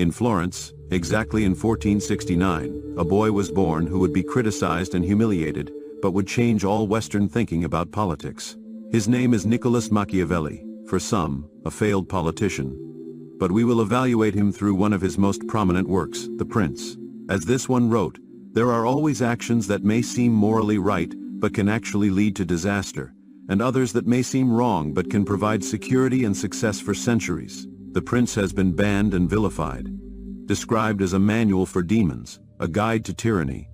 In Florence, exactly in 1469, a boy was born who would be criticized and humiliated, but would change all Western thinking about politics. His name is Niccolò Machiavelli, for some, a failed politician. But we will evaluate him through one of his most prominent works, The Prince. As this one wrote, there are always actions that may seem morally right, but can actually lead to disaster, and others that may seem wrong but can provide security and success for centuries. The Prince has been banned and vilified, described as a manual for demons, a guide to tyranny,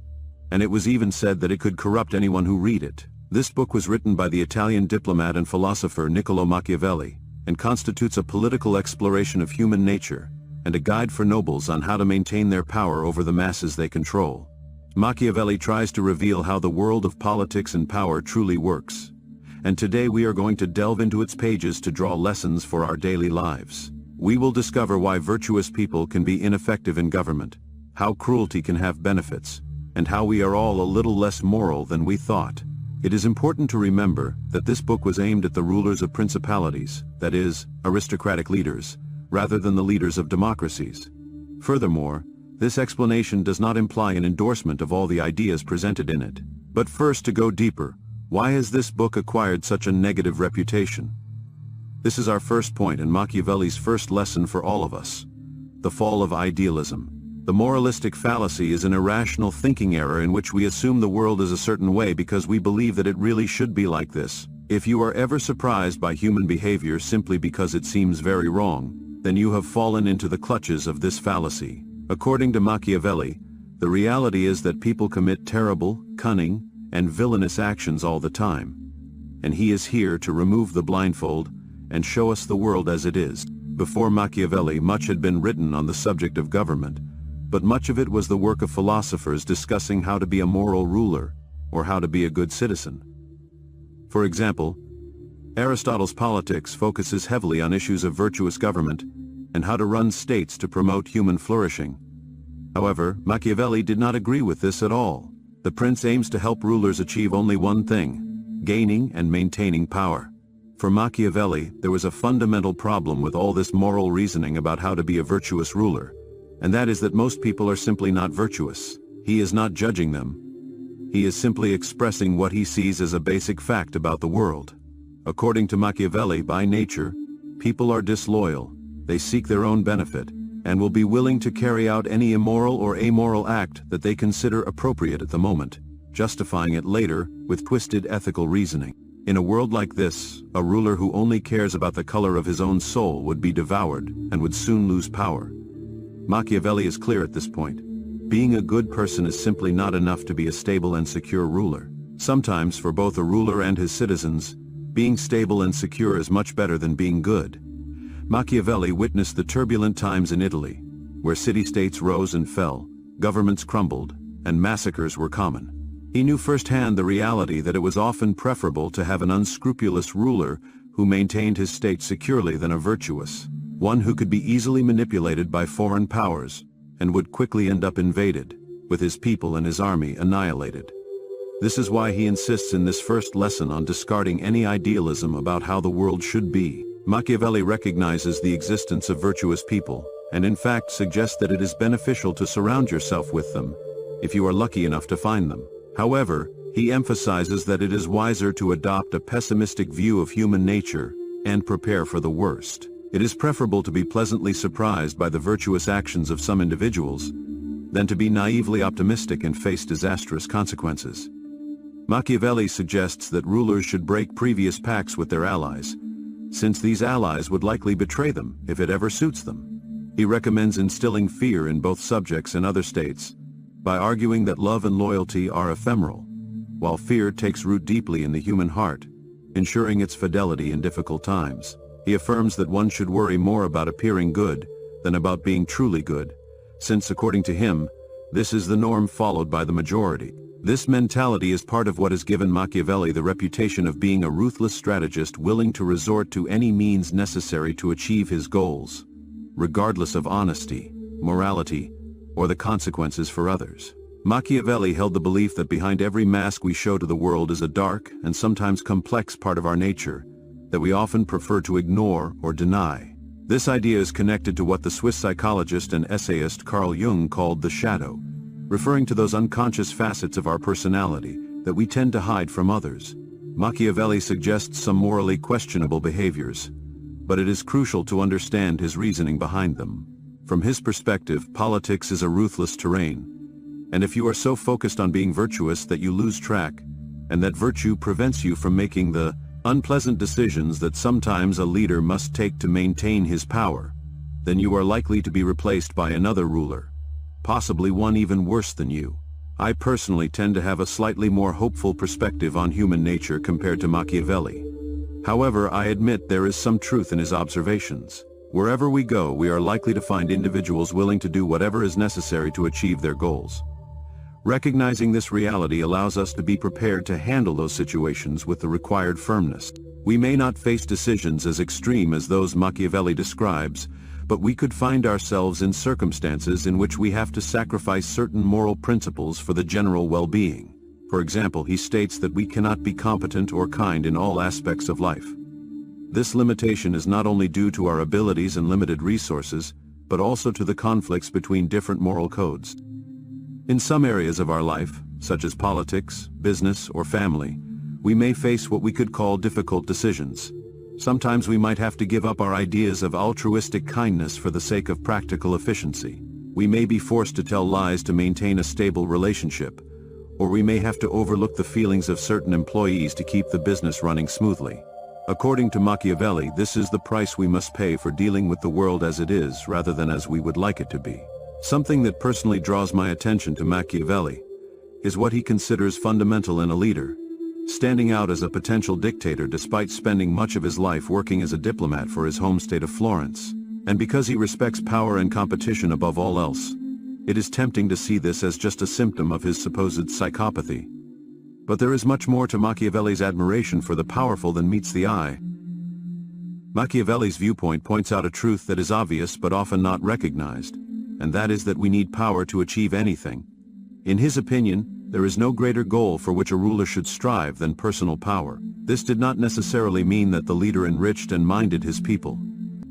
and it was even said that it could corrupt anyone who read it. This book was written by the Italian diplomat and philosopher Niccolò Machiavelli, and constitutes a political exploration of human nature, and a guide for nobles on how to maintain their power over the masses they control. Machiavelli tries to reveal how the world of politics and power truly works, and today we are going to delve into its pages to draw lessons for our daily lives. We will discover why virtuous people can be ineffective in government, how cruelty can have benefits, and how we are all a little less moral than we thought. It is important to remember that this book was aimed at the rulers of principalities, that is, aristocratic leaders, rather than the leaders of democracies. Furthermore, this explanation does not imply an endorsement of all the ideas presented in it. But first, to go deeper, why has this book acquired such a negative reputation? This is our first point and Machiavelli's first lesson for all of us. The fall of idealism. The moralistic fallacy is an irrational thinking error in which we assume the world is a certain way because we believe that it really should be like this. If you are ever surprised by human behavior simply because it seems very wrong, then you have fallen into the clutches of this fallacy. According to Machiavelli, the reality is that people commit terrible, cunning, and villainous actions all the time. And he is here to remove the blindfold and show us the world as it is. Before Machiavelli, much had been written on the subject of government, but much of it was the work of philosophers discussing how to be a moral ruler, or how to be a good citizen. For example, Aristotle's Politics focuses heavily on issues of virtuous government and how to run states to promote human flourishing. However, Machiavelli did not agree with this at all. The Prince aims to help rulers achieve only one thing: gaining and maintaining power. For Machiavelli, there was a fundamental problem with all this moral reasoning about how to be a virtuous ruler, and that is that most people are simply not virtuous. He is not judging them. He is simply expressing what he sees as a basic fact about the world. According to Machiavelli, by nature, people are disloyal. They seek their own benefit, and will be willing to carry out any immoral or amoral act that they consider appropriate at the moment, justifying it later with twisted ethical reasoning. In a world like this, a ruler who only cares about the color of his own soul would be devoured and would soon lose power. Machiavelli is clear at this point. Being a good person is simply not enough to be a stable and secure ruler. Sometimes, for both a ruler and his citizens, being stable and secure is much better than being good. Machiavelli witnessed the turbulent times in Italy, where city-states rose and fell, governments crumbled, and massacres were common. He knew firsthand the reality that it was often preferable to have an unscrupulous ruler who maintained his state securely than a virtuous one who could be easily manipulated by foreign powers and would quickly end up invaded, with his people and his army annihilated. This is why he insists in this first lesson on discarding any idealism about how the world should be. Machiavelli recognizes the existence of virtuous people, and in fact suggests that it is beneficial to surround yourself with them, if you are lucky enough to find them. However, he emphasizes that it is wiser to adopt a pessimistic view of human nature and prepare for the worst. It is preferable to be pleasantly surprised by the virtuous actions of some individuals than to be naively optimistic and face disastrous consequences. Machiavelli suggests that rulers should break previous pacts with their allies, since these allies would likely betray them if it ever suits them. He recommends instilling fear in both subjects and other states by arguing that love and loyalty are ephemeral, while fear takes root deeply in the human heart, ensuring its fidelity in difficult times. He affirms that one should worry more about appearing good than about being truly good, since according to him, this is the norm followed by the majority. This mentality is part of what has given Machiavelli the reputation of being a ruthless strategist willing to resort to any means necessary to achieve his goals, regardless of honesty, morality, or the consequences for others. Machiavelli held the belief that behind every mask we show to the world is a dark and sometimes complex part of our nature that we often prefer to ignore or deny. This idea is connected to what the Swiss psychologist and essayist Carl Jung called the shadow, referring to those unconscious facets of our personality that we tend to hide from others. Machiavelli suggests some morally questionable behaviors, but it is crucial to understand his reasoning behind them. From his perspective, politics is a ruthless terrain, and if you are so focused on being virtuous that you lose track, and that virtue prevents you from making the unpleasant decisions that sometimes a leader must take to maintain his power, then you are likely to be replaced by another ruler, possibly one even worse than you. I personally tend to have a slightly more hopeful perspective on human nature compared to Machiavelli. However, I admit there is some truth in his observations. Wherever we go, we are likely to find individuals willing to do whatever is necessary to achieve their goals. Recognizing this reality allows us to be prepared to handle those situations with the required firmness. We may not face decisions as extreme as those Machiavelli describes, but we could find ourselves in circumstances in which we have to sacrifice certain moral principles for the general well-being. For example, he states that we cannot be competent or kind in all aspects of life. This limitation is not only due to our abilities and limited resources, but also to the conflicts between different moral codes. In some areas of our life, such as politics, business, or family, we may face what we could call difficult decisions. Sometimes we might have to give up our ideas of altruistic kindness for the sake of practical efficiency. We may be forced to tell lies to maintain a stable relationship, or we may have to overlook the feelings of certain employees to keep the business running smoothly. According to Machiavelli, this is the price we must pay for dealing with the world as it is rather than as we would like it to be. Something that personally draws my attention to Machiavelli is what he considers fundamental in a leader: standing out as a potential dictator despite spending much of his life working as a diplomat for his home state of Florence. And because he respects power and competition above all else, it is tempting to see this as just a symptom of his supposed psychopathy. But there is much more to Machiavelli's admiration for the powerful than meets the eye. Machiavelli's viewpoint points out a truth that is obvious but often not recognized, and that is that we need power to achieve anything. In his opinion, there is no greater goal for which a ruler should strive than personal power. This did not necessarily mean that the leader enriched and minded his people.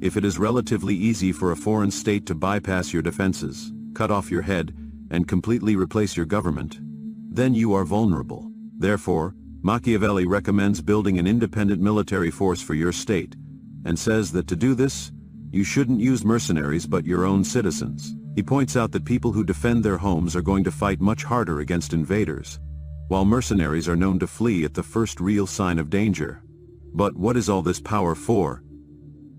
If it is relatively easy for a foreign state to bypass your defenses, cut off your head, and completely replace your government, then you are vulnerable. Therefore, Machiavelli recommends building an independent military force for your state, and says that to do this, you shouldn't use mercenaries but your own citizens. He points out that people who defend their homes are going to fight much harder against invaders, while mercenaries are known to flee at the first real sign of danger. But what is all this power for?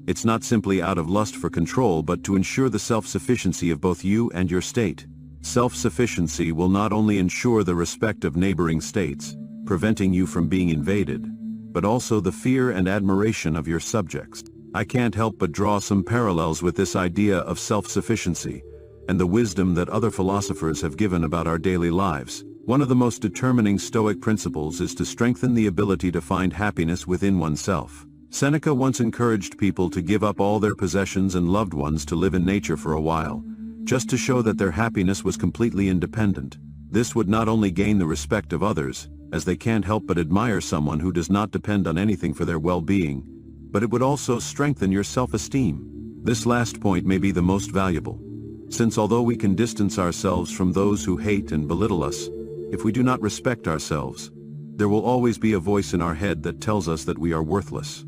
It's not simply out of lust for control, but to ensure the self-sufficiency of both you and your state. Self-sufficiency will not only ensure the respect of neighboring states, preventing you from being invaded, but also the fear and admiration of your subjects. I can't help but draw some parallels with this idea of self-sufficiency and the wisdom that other philosophers have given about our daily lives. One of the most determining Stoic principles is to strengthen the ability to find happiness within oneself. Seneca once encouraged people to give up all their possessions and loved ones to live in nature for a while, just to show that their happiness was completely independent. This would not only gain the respect of others, as they can't help but admire someone who does not depend on anything for their well-being, but it would also strengthen your self-esteem. This last point may be the most valuable, since although we can distance ourselves from those who hate and belittle us, if we do not respect ourselves, there will always be a voice in our head that tells us that we are worthless.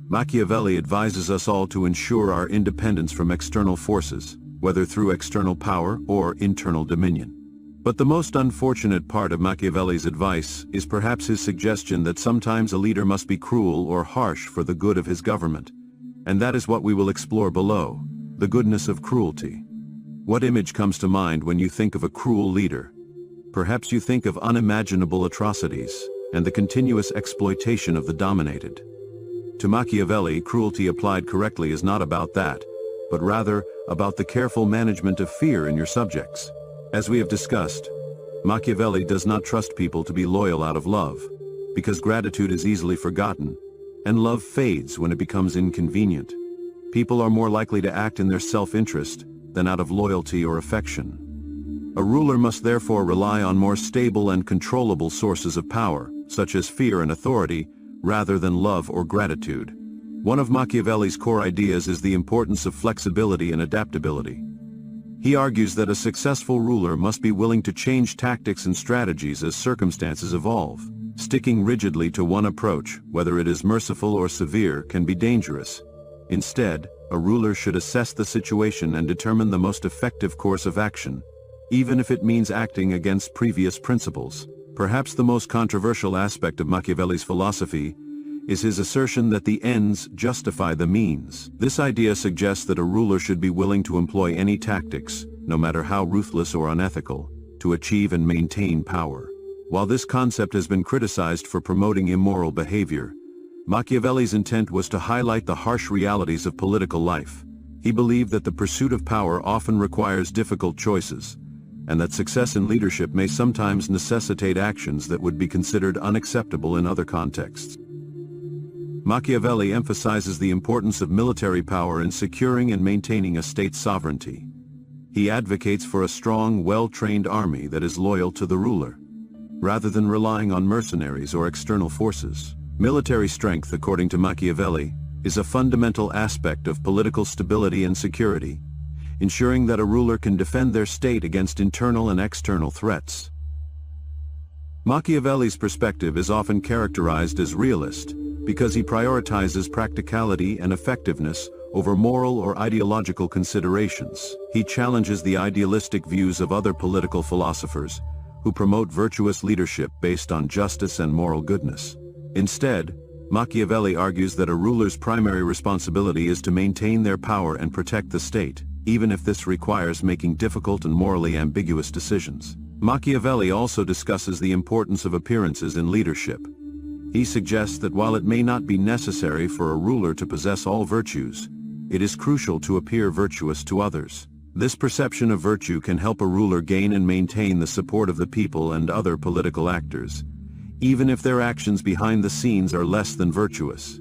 Machiavelli advises us all to ensure our independence from external forces, whether through external power or internal dominion. But the most unfortunate part of Machiavelli's advice is perhaps his suggestion that sometimes a leader must be cruel or harsh for the good of his government. And that is what we will explore below: the goodness of cruelty. What image comes to mind when you think of a cruel leader? Perhaps you think of unimaginable atrocities and the continuous exploitation of the dominated. To Machiavelli, cruelty applied correctly is not about that, but rather about the careful management of fear in your subjects. As we have discussed, Machiavelli does not trust people to be loyal out of love, because gratitude is easily forgotten, and love fades when it becomes inconvenient. People are more likely to act in their self-interest than out of loyalty or affection. A ruler must therefore rely on more stable and controllable sources of power, such as fear and authority, rather than love or gratitude. One of Machiavelli's core ideas is the importance of flexibility and adaptability. He argues that a successful ruler must be willing to change tactics and strategies as circumstances evolve. Sticking rigidly to one approach, whether it is merciful or severe, can be dangerous. Instead, a ruler should assess the situation and determine the most effective course of action, even if it means acting against previous principles. Perhaps the most controversial aspect of Machiavelli's philosophy is his assertion that the ends justify the means. This idea suggests that a ruler should be willing to employ any tactics, no matter how ruthless or unethical, to achieve and maintain power. While this concept has been criticized for promoting immoral behavior, Machiavelli's intent was to highlight the harsh realities of political life. He believed that the pursuit of power often requires difficult choices, and that success in leadership may sometimes necessitate actions that would be considered unacceptable in other contexts. Machiavelli emphasizes the importance of military power in securing and maintaining a state's sovereignty. He advocates for a strong, well-trained army that is loyal to the ruler, rather than relying on mercenaries or external forces. Military strength, according to Machiavelli, is a fundamental aspect of political stability and security, ensuring that a ruler can defend their state against internal and external threats. Machiavelli's perspective is often characterized as realist because he prioritizes practicality and effectiveness over moral or ideological considerations. He challenges the idealistic views of other political philosophers who promote virtuous leadership based on justice and moral goodness. Instead, Machiavelli argues that a ruler's primary responsibility is to maintain their power and protect the state, even if this requires making difficult and morally ambiguous decisions. Machiavelli also discusses the importance of appearances in leadership. He suggests that while it may not be necessary for a ruler to possess all virtues, it is crucial to appear virtuous to others. This perception of virtue can help a ruler gain and maintain the support of the people and other political actors, even if their actions behind the scenes are less than virtuous.